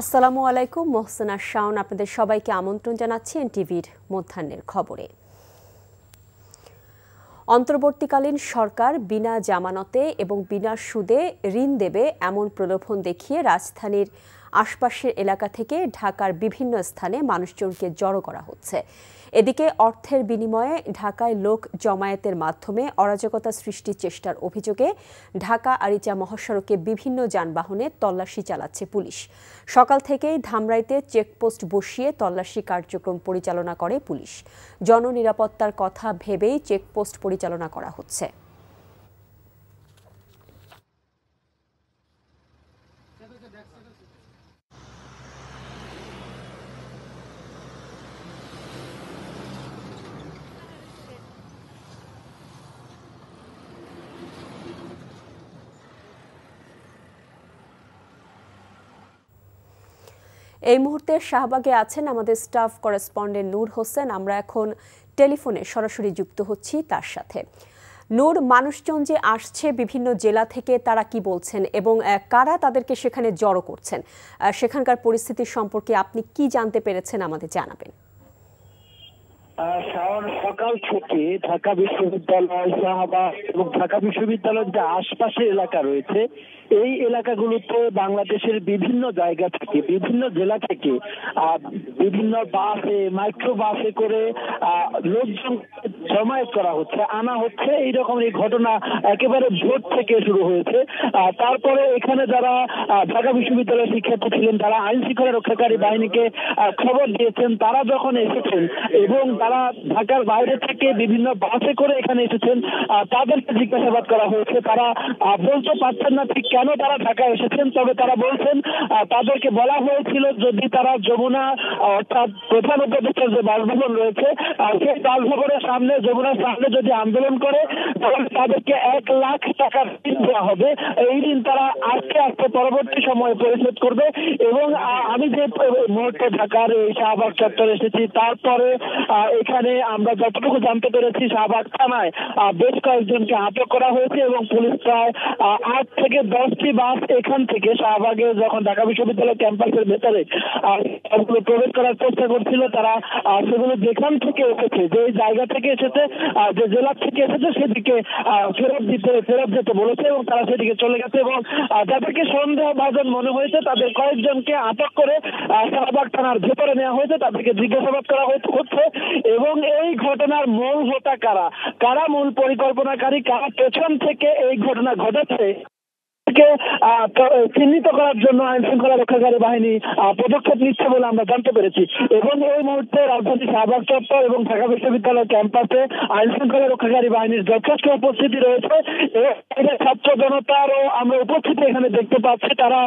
আসসালামু আলাইকুম, মোহসেনা শাওন আপনাদের সবাইকে আমন্ত্রণ জানাচ্ছি এনটিভির মধ্যাহ্নের খবরে। অন্তর্বর্তীকালীন সরকার বিনা জামানতে এবং বিনা সুদে ঋণ দেবে এমন প্রলোভন দেখিয়ে রাজধানীর আশপাশের এলাকা থেকে ঢাকার বিভিন্ন স্থানে মানুষজনকে জড়ো করা হচ্ছে। এদিকে অর্থের বিনিময়ে ঢাকায় লোক জমায়েতের মাধ্যমে অরাজকতা সৃষ্টির চেষ্টার অভিযোগে ঢাকা আরিচা মহাসড়কে বিভিন্ন যানবাহনে তল্লাশি চালাচ্ছে পুলিশ। সকাল থেকেই ধামরাইতে চেকপোস্ট বসিয়ে তল্লাশি কার্যক্রম পরিচালনা করে পুলিশ। জননিরাপত্তার কথা ভেবেই চেকপোস্ট পরিচালনা করা হচ্ছে। এই মুহূর্তে শাহবাগে আছেন আমাদের স্টাফ করেসপন্ডেন্ট নূর হোসেন। আমরা এখন টেলিফোনে সরাসরি যুক্ত হচ্ছি তার সাথে। নূর, মানুষজন যে আসছে বিভিন্ন জেলা থেকে, তারা কি বলছেন এবং কারা তাদেরকে সেখানে জড়ো করছেন, সেখানকার পরিস্থিতি সম্পর্কে আপনি কি জানতে পেরেছেন আমাদের জানাবেন। সকাল থেকে ঢাকা বিশ্ববিদ্যালয়, শাহবাগ এবং ঢাকা বিশ্ববিদ্যালয়ের যে আশপাশের এলাকা রয়েছে, এই এলাকাগুলোতে বাংলাদেশের বিভিন্ন জায়গা থেকে, বিভিন্ন জেলা থেকে বিভিন্ন বাসে, মাইক্রো বাসে করে লোকজন জমায়েত করা হচ্ছে, আনা হচ্ছে। এইরকম এই ঘটনা একেবারে ভোর থেকে শুরু হয়েছে। তারপরে এখানে যারা ঢাকা বিশ্ববিদ্যালয়ের শিক্ষার্থী ছিলেন, তারা আইন শৃঙ্খলা রক্ষাকারী বাহিনীকে খবর দিয়েছেন। তারা যখন এসেছেন এবং তারা ঢাকার বাইরে থেকে বিভিন্ন বাসে করে এখানে এসেছেন, তাদেরকে জিজ্ঞাসাবাদ করা হয়েছে। তারা বলতে পারছেন না ঠিক কেন তারা ঢাকায় এসেছেন, তবে তারা বলছেন তাদেরকে বলা হয়েছিল যদি তারা যমুনা অর্থাৎ প্রধান উপদেষ্টার যে বাসভবন রয়েছে, সেই বাসভবনের সামনে, যমুনার সামনে যদি আন্দোলন করে তাহলে তাদেরকে 1 লাখ টাকা ঋণ দেওয়া হবে। এই ঋণ তারা আজকে পরবর্তী সময়ে পরিশোধ করবে। এবং আমি যে মুহূর্তে ঢাকার এই শাহবাগ চত্বরে এসেছি, তারপরে এখানে আমরা যতটুকু জানতে পেরেছি, শাহবাগ থানায় বেশ কয়েকজনকে আটক করা হয়েছে এবং পুলিশ প্রায় 8 থেকে 10টি বাস এখান থেকে শাহবাগে যখন ঢাকা বিশ্ববিদ্যালয় ক্যাম্পাসের ভেতরে প্রবেশ করার চেষ্টা করছিল, তারা সেগুলো যেখান থেকে এসেছে, যে জায়গা থেকে এসেছে, যে জেলা থেকে এসেছে, সেদিকে ফেরত যেতে বলেছে এবং তারা সেদিকে চলে গেছে। এবং যাদেরকে সন্দেহভাজন মনে হয়েছে তাদের কয়েকজনকে আটক করে শাহবাগ থানার ভেতরে নেওয়া হয়েছে, তাদেরকে জিজ্ঞাসাবাদ করা হচ্ছে। এবং এই ঘটনার মূল হোতা কারা মূল পরিকল্পনাকারী, কারা পেছন থেকে এই ঘটনা ঘটেছে চিহ্নিত করার জন্য আইন শৃঙ্খলা রক্ষাকারী বাহিনী পদক্ষেপ নিচ্ছে বলে আমরা জানতে পেরেছি। এবং এই মুহূর্তে রাজধানী শাহবাগ চত্বর এবং ঢাকা বিশ্ববিদ্যালয় ক্যাম্পাসে আইন শৃঙ্খলা রক্ষাকারী বাহিনীর যথেষ্ট উপস্থিতি রয়েছে। ছাত্র জনতারও আমরা উপস্থিতি এখানে দেখতে পাচ্ছি। তারা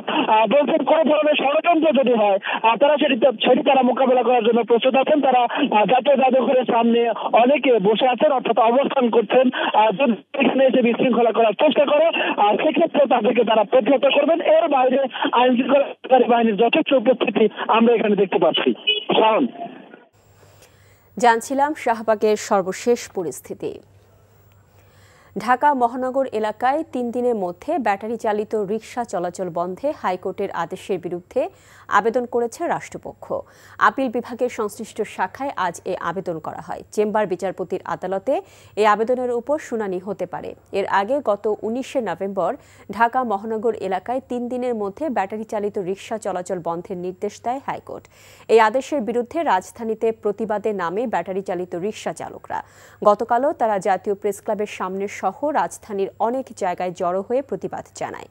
বলছেন কোন ধরনের ষড়যন্ত্র যদি হয় তারা সেটি তারা মোকাবেলা করার জন্য প্রস্তুত আছেন। তারা জাতীয় জাদুঘরের সামনে অনেকে বসে আছেন, অর্থাৎ অবস্থান করছেন। যদি এখানে এসে বিশৃঙ্খলা করার চেষ্টা করে সেক্ষেত্রে তাদেরকে তারা প্রতিহত করবেন। এর বাইরে আইন শৃঙ্খলা বাহিনীর যথেষ্ট উপস্থিতি আমরা এখানে দেখতে পাচ্ছি। জানছিলাম শাহবাগের সর্বশেষ পরিস্থিতি। ঢাকা মহানগর এলাকায় 3 দিনের মধ্যে ব্যাটারি চালিত রিকশা চলাচল বন্ধে হাইকোর্টের আদেশের বিরুদ্ধে আবেদন করেছে রাষ্ট্রপক্ষ। আপিল বিভাগের সংশ্লিষ্ট শাখায় আজ এ আবেদন করা হয়। চেম্বার বিচারপতির আদালতে এই আবেদনের উপর শুনানি হতে পারে। এর আগে গত 19শে নভেম্বর ঢাকা মহানগর এলাকায় 3 দিনের মধ্যে ব্যাটারি চালিত রিকশা চলাচল বন্ধের নির্দেশ দেয় হাইকোর্ট। এই আদেশের বিরুদ্ধে রাজধানীতে প্রতিবাদে নামে ব্যাটারি চালিত রিকশা চালকরা। গতকালও তারা জাতীয় প্রেসক্লাবের সামনে সহ রাজধানীর অনেক জায়গায় জড়ো হয়ে প্রতিবাদ জানায়।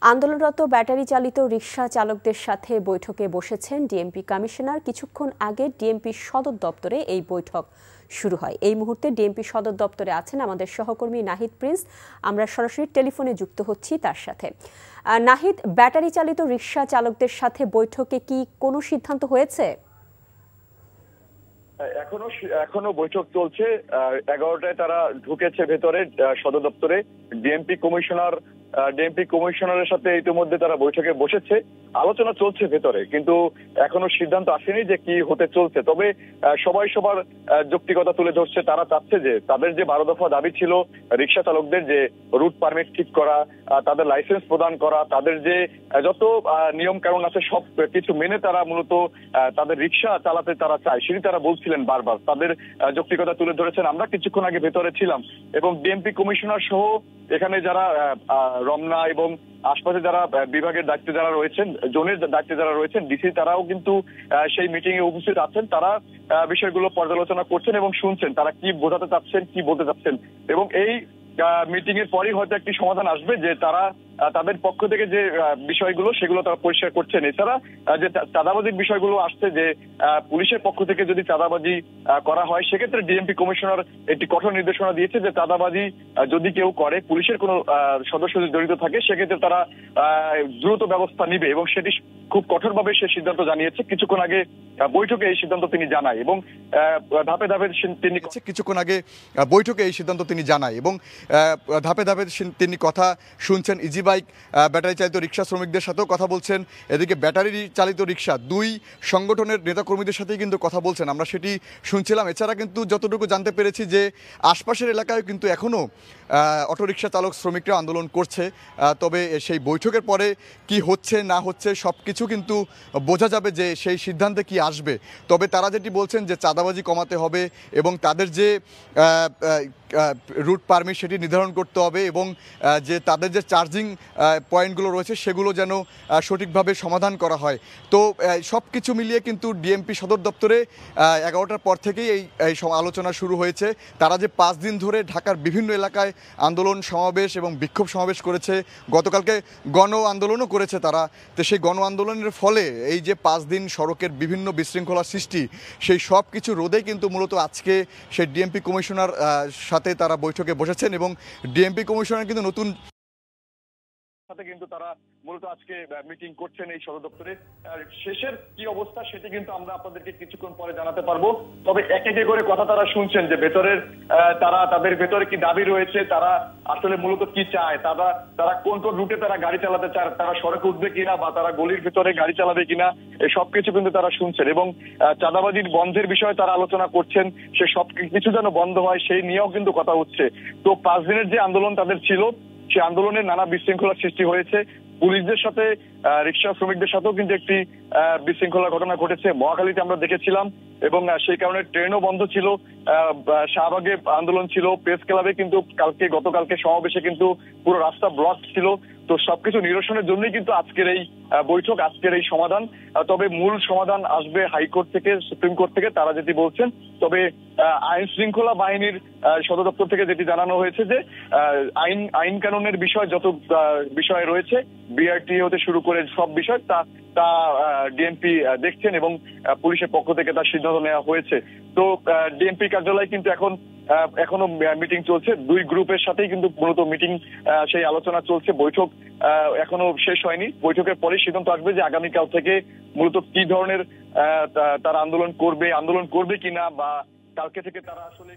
আন্দোলনরত ব্যাটারি চালিত রিকশা চালকদের সাথে বৈঠকে বসেছেন ডিএমপি কমিশনার। কিছুক্ষণ আগে ডিএমপি সদর দপ্তরে এই বৈঠক শুরু হয়। এই মুহূর্তে ডিএমপি সদর দপ্তরে আছেন আমাদের সহকর্মী নাহিদ প্রিন্স। আমরা সরাসরি টেলিফোনে যুক্ত হচ্ছি তার সাথে। নাহিদ, ব্যাটারি চালিত রিকশা চালকদের সাথে বৈঠকে কি কোনো সিদ্ধান্ত হয়েছে? এখনো বৈঠক চলছে। 11টায় তারা ঢুকেছে ভেতরে সদর দপ্তরে। ডিএমপি কমিশনার ডিএমপি কমিশনারের সাথে ইতিমধ্যে তারা বৈঠকে বসেছে, আলোচনা চলছে ভেতরে, কিন্তু এখনো সিদ্ধান্ত আসেনি যে কি হতে চলছে। তবে সবাই সবার যৌক্তিকতা তুলে ধরছে। তারা চাচ্ছে যে তাদের যে 12 দফা দাবি ছিল রিক্সা চালকদের, যে রুট পারমিট ঠিক করা, তাদের লাইসেন্স প্রদান করা, তাদের যে যত নিয়ম কানুন আছে সব কিছু মেনে তারা মূলত তাদের রিক্সা চালাতে তারা চায়, সেটি তারা বলছিলেন বারবার, তাদের যৌক্তিকতা তুলে ধরেছেন। আমরা কিছুক্ষণ আগে ভেতরে ছিলাম এবং ডিএমপি কমিশনার সহ এখানে যারা রমনা এবং আশপাশে যারা বিভাগের দায়িত্বে যারা রয়েছেন, জোনের দায়িত্বে যারা রয়েছেন, ডিসি, তারাও কিন্তু সেই মিটিং এ উপস্থিত আছেন। তারা বিষয়গুলো পর্যালোচনা করছেন এবং শুনছেন তারা কি বোঝাতে চাচ্ছেন, কি বলতে চাচ্ছেন। এবং এই মিটিং এর পরই হয়তো একটি সমাধান আসবে যে তারা তাদের পক্ষ থেকে যে বিষয়গুলো সেগুলো তারা পরিষ্কার করছেন। এছাড়া যে চাঁদাবাজির বিষয়গুলো আসছে, যে পুলিশের পক্ষ থেকে যদি চাঁদাবাজি করা হয় সেক্ষেত্রে ডিএমপি কমিশনার একটি কঠোর নির্দেশনা দিয়েছে যে চাঁদাবাজি যদি কেউ করে, পুলিশের কোনো সদস্য যদি জড়িত থাকে সেক্ষেত্রে তারা দ্রুত ব্যবস্থা নিবে এবং সেটি খুব কঠোরভাবে সে সিদ্ধান্ত জানিয়েছে। কিছুক্ষণ আগে বৈঠকে এই সিদ্ধান্ত তিনি জানায় এবং ধাপে ধাপে তিনি কিছুক্ষণ আগে বৈঠকে এই সিদ্ধান্ত তিনি জানায় এবং ধাপে ধাপে তিনি কথা শুনছেন। ইজি বাইক, ব্যাটারি চালিত রিক্সা শ্রমিকদের সাথেও কথা বলছেন, এদিকে ব্যাটারি চালিত রিক্সা দুই সংগঠনের নেতাকর্মীদের সাথেই কিন্তু কথা বলছেন, আমরা সেটি শুনছিলাম। এছাড়া কিন্তু যতটুকু জানতে পেরেছি যে আশপাশের এলাকায় কিন্তু এখনও অটোরিকশা চালক শ্রমিকরা আন্দোলন করছে। তবে সেই বৈঠকের পরে কি হচ্ছে না হচ্ছে সব কিছু কিন্তু বোঝা যাবে যে সেই সিদ্ধান্তে কি আসবে। তবে তারা যেটি বলছেন যে চাঁদাবাজি কমাতে হবে এবং তাদের যে রুট পারমিট সেটি নির্ধারণ করতে হবে এবং যে তাদের যে চার্জিং পয়েন্টগুলো রয়েছে সেগুলো যেন সঠিকভাবে সমাধান করা হয়। তো সব কিছু মিলিয়ে কিন্তু ডিএমপি সদর দপ্তরে 11টার পর থেকেই এই আলোচনা শুরু হয়েছে। তারা যে 5 দিন ধরে ঢাকার বিভিন্ন এলাকায় আন্দোলন সমাবেশ এবং বিক্ষোভ সমাবেশ করেছে, গতকালকে গণ আন্দোলনও করেছে তারা। তো সেই গণ আন্দোলনের ফলে এই যে 5 দিন সড়কের বিভিন্ন বিশৃঙ্খলার সৃষ্টি, সেই সব কিছু রোধে কিন্তু মূলত আজকে সেই ডিএমপি কমিশনার সাথে তারা বৈঠকে বসেছেন এবং ডিএমপি কমিশনার কিন্তু নতুন সাথে কিন্তু তারা মূলত আজকে মিটিং করছেন এই সদর দপ্তরে। শেষের কি অবস্থা সেটি কিন্তু আমরা আপনাদেরকে কিছুক্ষণ পরে জানাতে পারবো। তবে এক একে করে কথা তারা শুনছেন যে ভেতরের তাদের ভেতরে কি দাবি রয়েছে, তারা আসলে মূলত কি চায়, তারা কোন কোন রুটে তারা গাড়ি চালাতে চায়, তারা সড়কে উঠবে কিনা বা তারা গলির ভিতরে গাড়ি চালাবে কিনা, এই সবকিছু কিন্তু তারা শুনছেন এবং চাঁদাবাজির বন্ধের বিষয়ে তারা আলোচনা করছেন। সে সব কিছু যেন বন্ধ হয় সেই নিয়েও কিন্তু কথা হচ্ছে। তো 5 দিনের যে আন্দোলন তাদের ছিল, সে আন্দোলনের নানা বিশৃঙ্খলার সৃষ্টি হয়েছে। পুলিশদের সাথে রিক্সা শ্রমিকদের সাথেও কিন্তু একটি বিশৃঙ্খলার ঘটনা ঘটেছে। মহাখালীতে আমরা দেখেছিলাম এবং সেই কারণে ট্রেনও বন্ধ ছিল। শাহবাগে আন্দোলন ছিল, প্রেস ক্লাবে কিন্তু গতকালকে সমাবেশে কিন্তু পুরো রাস্তা ব্লক ছিল। তো সবকিছু নিরসনের জন্যই কিন্তু আজকের এই বৈঠক, আজকের এই সমাধান। তবে মূল সমাধান আসবে হাইকোর্ট থেকে, সুপ্রিম কোর্ট থেকে, তারা যেটি বলছেন। তবে আইন শৃঙ্খলা বাহিনীর সদর দপ্তর থেকে যেটি জানানো হয়েছে যে আইন কানুনের বিষয় যত বিষয় রয়েছে, বিআরটি হতে শুরু করে সব বিষয় তা ডিএমপি দেখছেন এবং পুলিশের পক্ষ থেকে তার সিদ্ধান্ত নেওয়া হয়েছে। তো ডিএমপি কার্যালয় কিন্তু এখনো মিটিং চলছে, দুই গ্রুপের সাথেই কিন্তু মূলত মিটিং, সেই আলোচনা চলছে। বৈঠক এখনো শেষ হয়নি। বৈঠকের পরে সিদ্ধান্ত আসবে যে আগামীকাল থেকে মূলত কি ধরনের তারা আন্দোলন করবে কিনা বা কালকে থেকে তারা আসলে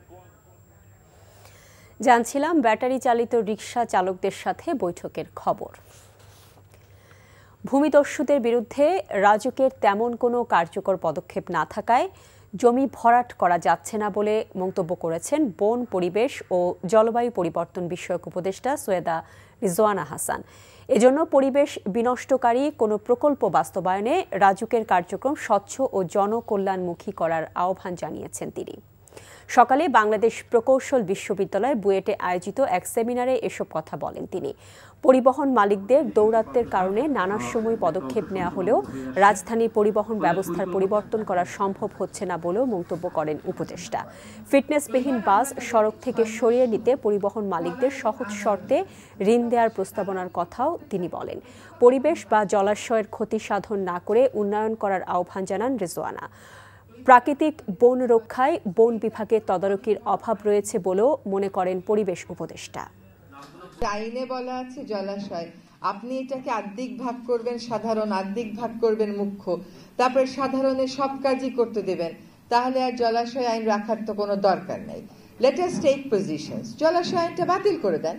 জানছিলাম ব্যাটারি চালিত রিকশা চালকদের সাথে বৈঠকের খবর। ভূমিদস্যুদের বিরুদ্ধে রাজুকের তেমন কোনো কার্যকর পদক্ষেপ না থাকায় জমি ভরাট করা যাচ্ছে না বলে মন্তব্য করেছেন বন, পরিবেশ ও জলবায়ু পরিবর্তন বিষয়ক উপদেষ্টা সৈয়দা রিজওয়ানা হাসান। এজন্য পরিবেশ বিনষ্টকারী কোনো প্রকল্প বাস্তবায়নে রাজুকের কার্যক্রম স্বচ্ছ ও জনকল্যাণমুখী করার আহ্বান জানিয়েছেন তিনি। সকালে বাংলাদেশ প্রকৌশল বিশ্ববিদ্যালয় বুয়েটে আয়োজিত এক সেমিনারে এসব কথা বলেন তিনি। পরিবহন মালিকদের দৌরাত্ম্যের কারণে নানা সময় পদক্ষেপ নেওয়া হলেও রাজধানীর পরিবহন ব্যবস্থার পরিবর্তন করা সম্ভব হচ্ছে না বলেও মন্তব্য করেন উপদেষ্টা। ফিটনেসবিহীন বাস সড়ক থেকে সরিয়ে নিতে পরিবহন মালিকদের সহজ শর্তে ঋণ দেওয়ার প্রস্তাবনার কথাও তিনি বলেন। পরিবেশ বা জলাশয়ের ক্ষতি সাধন না করে উন্নয়ন করার আহ্বান জানান রিজওয়ানা। প্রাকৃতিক বন রক্ষায় বন বিভাগের তদারকির অভাব রয়েছে বলেও মনে করেন পরিবেশ উপদেষ্টা। আইনে বলা আছে জলাশয়, আপনি এটাকে আর্ধেক ভাগ করবেন সাধারণ, আর্ধেক ভাগ করবেন মুখ্য, তারপরে সাধারণের সব কাজই করতে দেবেন, তাহলে আর জলাশয় আইন রাখার তো কোনো দরকার নেই। লেট আস টেক পজিশনস, জলাশয় আইনটা বাতিল করে দেন,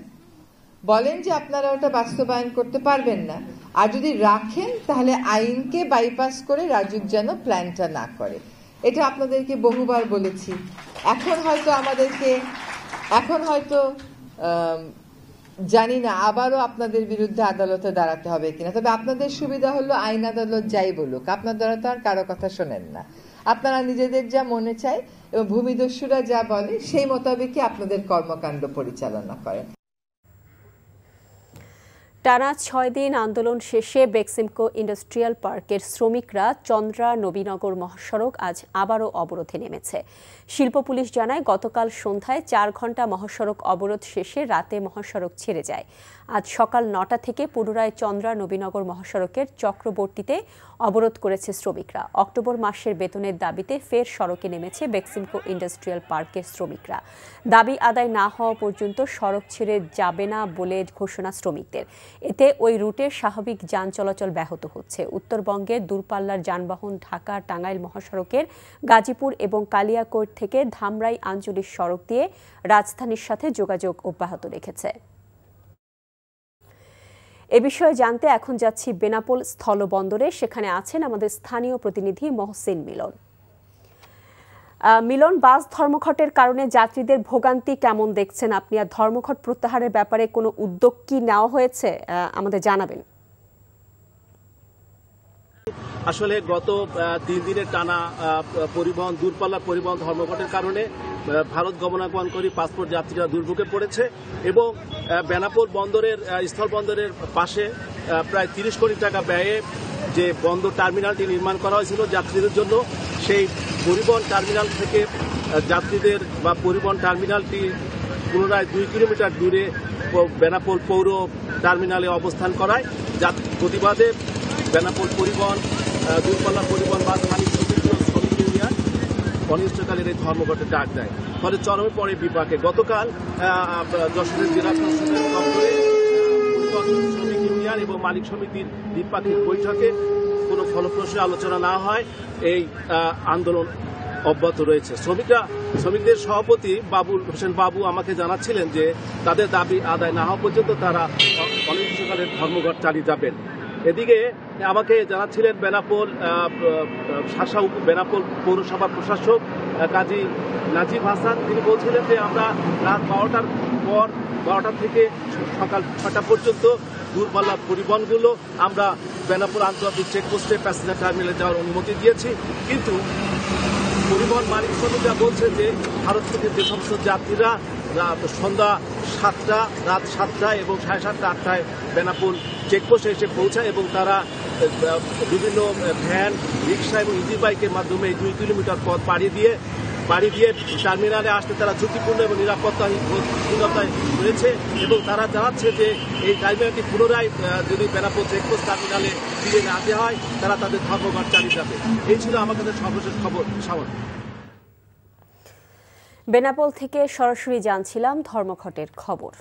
বলেন যে আপনারা ওটা বাস্তবায়ন করতে পারবেন না, আর যদি রাখেন তাহলে আইনকে বাইপাস করে রাজুক যেন প্ল্যানটা না করে। এটা আপনাদেরকে বহুবার বলেছি। এখন হয়তো জানি না আবারও আপনাদের বিরুদ্ধে আদালতে দাঁড়াতে হবে কিনা। তবে আপনাদের সুবিধা হলো আইন আদালত যাই বলুক, আপনারা তো আর কারো কথা শোনেন না। আপনারা নিজেদের যা মনে চায় এবং ভূমিদস্যুরা যা বলে সেই মোতাবেকই আপনাদের কর্মকাণ্ড পরিচালনা করেন। টানা 6 দিন আন্দোলন শেষে বেক্সিমকো ইন্ডাস্ট্রিয়াল পার্কের শ্রমিকরা চন্দ্রা নবীনগর মহাসড়ক আজ আবারও অবরোধে নেমেছে। শিল্প পুলিশ জানায় গতকাল সন্ধ্যায় 4 ঘণ্টা মহাসড়ক অবরোধ শেষে রাতে মহাসড়ক ছেড়ে যায়। আজ সকাল 9টা থেকে পুনরায় চন্দ্রা নবীনগর মহাসড়কের চক্রবর্তীতে অবরোধ করেছে শ্রমিকরা। অক্টোবর মাসের বেতনের দাবিতে ফের সড়কে নেমেছে বেক্সিমকো ইন্ডাস্ট্রিয়াল পার্কের শ্রমিকরা। দাবি আদায় না হওয়া পর্যন্ত সড়ক ছেড়ে যাবে না বলে ঘোষণা শ্রমিকদের। এতে ওই রুটে স্বাভাবিক যান চলাচল ব্যাহত হচ্ছে। উত্তরবঙ্গের দূরপাল্লার যানবাহন ঢাকা টাঙ্গাইল মহাসড়কের গাজীপুর এবং কালিয়াকৈর থেকে ধামরাই আঞ্চলিক সড়ক দিয়ে রাজধানীর সাথে যোগাযোগ অব্যাহত রেখেছে। এ বিষয়ে জানতে এখন যাচ্ছি বেনাপোল স্থলবন্দরে। সেখানে আছেন আমাদের স্থানীয় প্রতিনিধি মহসিন মিলন। মিলন, বাস ধর্মঘটের কারণে যাত্রীদের ভোগান্তি কেমন দেখছেন আপনি? আর ধর্মঘট প্রত্যাহারের ব্যাপারে কোনো উদ্যোগ কি নেওয়া হয়েছে আমাদের জানাবেন। আসলে গত 3 দিনের টানা পরিবহন দূরপাল্লার পরিবহন ধর্মঘটের কারণে ভারত গমনাগমনকারী পাসপোর্ট যাত্রীরা দুর্ভোগে পড়েছে এবং বেনাপোল বন্দরের স্থল বন্দরের পাশে প্রায় 30 কোটি টাকা ব্যয়ে যে বন্দর টার্মিনালটি নির্মাণ করা হয়েছিল যাত্রীদের জন্য, সেই পরিবহন টার্মিনাল থেকে যাত্রীদের বা পরিবহন টার্মিনালটি পুনরায় 2 কিলোমিটার দূরে বেনাপোল পৌর টার্মিনালে অবস্থান করায় প্রতিবাদে বেনাপোল পরিবহন দূরপাল্লা পরিবহন বাস মালিক শ্রমিক ইউনিয়ন অনির্দিষ্টকালের এই ধর্মঘটের ডাক দেয়। ফলে চরমে পড়ে বিপাকে। গতকাল যশোরের জেলা প্রশাসনের দপ্তরে শ্রমিক ইউনিয়ন এবং মালিক সমিতির দ্বিপাক্ষিক বৈঠকে কোনো ফলপ্রসূ আলোচনা না হয় এই আন্দোলন অব্যাহত রয়েছে। শ্রমিকদের সভাপতি বাবুল হোসেন বাবু আমাকে জানাচ্ছিলেন যে তাদের দাবি আদায় না হওয়া পর্যন্ত তারা অনির্দিষ্টকালের ধর্মঘট চালিয়ে যাবেন। এদিকে আমাকে জানাচ্ছিলেন বেনাপোল পৌরসভার প্রশাসক কাজী নাজিব হাসান। তিনি বলছিলেন যে আমরা রাত 12টার পর 12টা থেকে সকাল 6টা পর্যন্ত দূরপাল্লার পরিবহনগুলো আমরা বেনাপোল আন্তর্জাতিক চেকপোস্টে প্যাসেঞ্জার টার্মিনালে যাওয়ার অনুমতি দিয়েছি, কিন্তু পরিবহন মালিক শ্রমিকরা বলছে যে ভারত থেকে যে সমস্ত যাত্রীরা সন্ধ্যা 7টা, রাত 7টা এবং 7:30, 8টায় বেনাপোল চেকপোস্টে এসে পৌঁছায় এবং তারা বিভিন্ন ভ্যান, রিক্সা এবং ইজি বাইকের মাধ্যমে 2 কিলোমিটার পথ পাড়ি দিয়ে টার্মিনালে আসতে তারা ঝুঁকিপূর্ণ এবং নিরাপত্তাহীনতায় রয়েছে এবং তারা জানাচ্ছে যে এই টার্মিনালটি পুনরায় যদি বেনাপোল চেকপোস্ট টার্মিনালে ফিরে না দেওয়া হয় তারা তাদের ধর্মঘট চালিয়ে যাবে। এই ছিল আমার কাছে সর্বশেষ খবর। সামনে বেনাপোল থেকে সরাসরি জানছিলাম ধর্মঘটের খবর।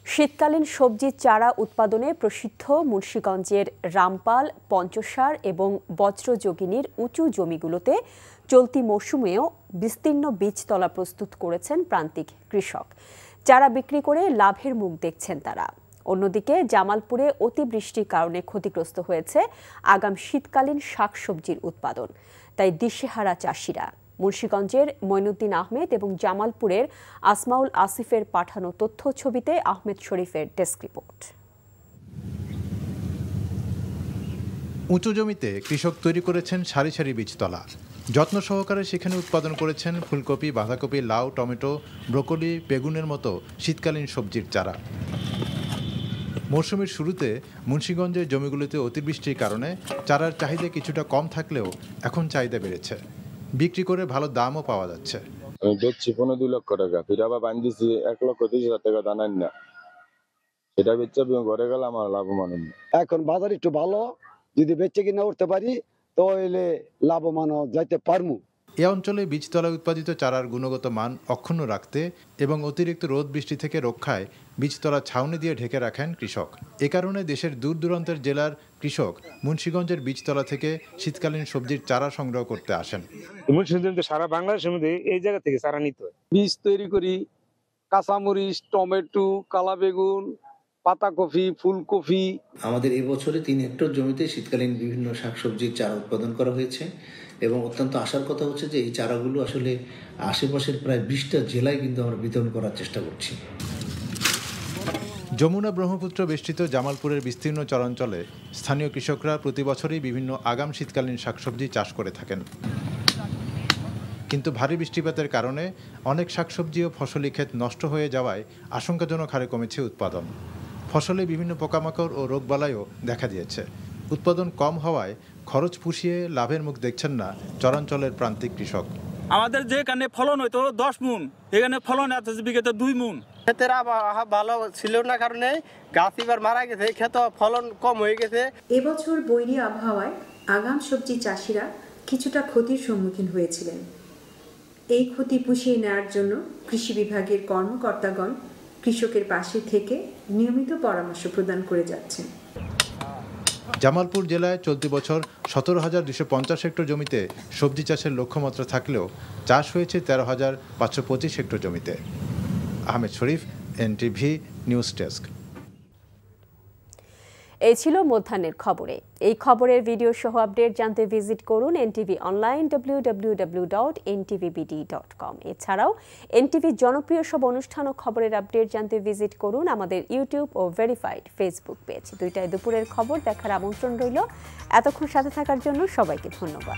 শীতকালীন সবজির চারা উৎপাদনে প্রসিদ্ধ মুন্সিগঞ্জের রামপাল, পঞ্চসার এবং বজ্রযোগিনীর উঁচু জমিগুলোতে চলতি মৌসুমেও বিস্তীর্ণ বীজতলা প্রস্তুত করেছেন প্রান্তিক কৃষক। চারা বিক্রি করে লাভের মুখ দেখছেন তারা। অন্যদিকে জামালপুরে অতিবৃষ্টির কারণে ক্ষতিগ্রস্ত হয়েছে আগাম শীতকালীন শাকসবজির উৎপাদন। তাই দিশেহারা চাষিরা। মুন্সিগঞ্জের মঈনুদ্দিন আহমেদ এবং জামালপুরের আসমাউল আসিফের পাঠানো তথ্য ছবিতে আহমেদ শরীফের ডেস্ক রিপোর্ট। উঁচু জমিতে কৃষক তৈরি করেছেন সারি সারি বীজতলা। যত্ন সহকারে সেখানে উৎপাদন করেছেন ফুলকপি, বাঁধাকপি, লাউ, টমেটো, ব্রোকলি, বেগুনের মতো শীতকালীন সবজির চারা। মৌসুমের শুরুতে মুন্সিগঞ্জের জমিগুলোতে অতিবৃষ্টির কারণে চারার চাহিদা কিছুটা কম থাকলেও এখন চাহিদা বেড়েছে। বিক্রি করে ভালো দামও পাওয়া যাচ্ছে। আমি বেচছি 15-2 লক্ষ টাকা, ফির আবার বান্ধিছি 1,30,000 টাকা দানাই না, সেটা বেচে ঘরে গেলে আমার লাভবান। এখন বাজার একটু ভালো, যদি বেচে কিনা উঠতে পারি তাহলে লাভবান যাইতে পারবো। এ অঞ্চলে বীজতলায় উৎপাদিত চারার গুণগত মান অক্ষুণ্ণ রাখতে এবং অতিরিক্ত রোদ বৃষ্টি থেকে রক্ষায় বীজতলা ছাউনি দিয়ে ঢেকে রাখেন কৃষক। এ কারণে দেশের দূর দূরান্তের জেলার কৃষক মুন্সিগঞ্জের বীজতলা থেকে শীতকালীন সবজির চারা সংগ্রহ করতে আসেন। মুন্সিগঞ্জ সারা বাংলাদেশের মধ্যে এই জায়গা থেকে চারা নিতে হয়। বীজ তৈরি করি, কাঁচামরিচ, টমেটো, কালা বেগুন, পাতাকপি, ফুলকপি। আমাদের এই বছরে 3 হেক্টর জমিতে শীতকালীন বিভিন্ন শাকসবজির চারা উৎপাদন করা হয়েছে এবং অত্যন্ত আশার কথা হচ্ছে যে এই চারাগুলো আসলে আশেপাশের প্রায় 20টা জেলায় কিন্তু আমরা বিতরণ করার চেষ্টা করছি। যমুনা ব্রহ্মপুত্র বেষ্টিত জামালপুরের বিস্তীর্ণ চরাঞ্চলে স্থানীয় কৃষকরা প্রতি বছরই বিভিন্ন আগাম শীতকালীন শাকসবজি চাষ করে থাকেন, কিন্তু ভারী বৃষ্টিপাতের কারণে অনেক শাকসবজি ও ফসলি ক্ষেত নষ্ট হয়ে যাওয়ায় আশঙ্কাজনক হারে কমেছে উৎপাদন। ফসলে বিভিন্ন পোকামাকড় ও রোগবালাইও দেখা দিয়েছে। উৎপাদন কম হওয়ায় খরচ পুষিয়ে লাভের মুখ দেখছেন না চরাঞ্চলের প্রান্তিক কৃষক। আমাদের যেখানে ফলন হইতো 10 মুন, এখানে ফলন আছে বিঘাতে 2 মুন। ক্ষেতের আবহাওয়া ভালো ছিল না কারণে গাছ এবার মারা গেছে, ক্ষেত ফলন কম হয়ে গেছে। এবছর বৈরী আবহাওয়ায় আগাম সবজি চাষিরা কিছুটা ক্ষতির সম্মুখীন হয়েছিলেন। এই ক্ষতি পুষিয়ে নেওয়ার জন্য কৃষি বিভাগের কর্মকর্তাগণ কৃষকের পাশে থেকে নিয়মিত পরামর্শ প্রদান করে যাচ্ছেন। জামালপুর জেলায় চলতি বছর 17,250 হেক্টর জমিতে সবজি চাষের লক্ষ্যমাত্রা থাকলেও চাষ হয়েছে 13,525 হেক্টর জমিতে। আহমেদ শরীফ, এনটিভি নিউজ ডেস্ক। এই ছিল মধ্যাহ্নের খবরে। এই খবরের ভিডিও সহ আপডেট জানতে ভিজিট করুন এনটিভি অনলাইন www.ntvbd.com। এছাড়াও এনটিভির জনপ্রিয় সব অনুষ্ঠান ও খবরের আপডেট জানতে ভিজিট করুন আমাদের ইউটিউব ও ভেরিফাইড ফেসবুক পেজ। 2টায় দুপুরের খবর দেখার আমন্ত্রণ রইল। এতক্ষণ সাথে থাকার জন্য সবাইকে ধন্যবাদ।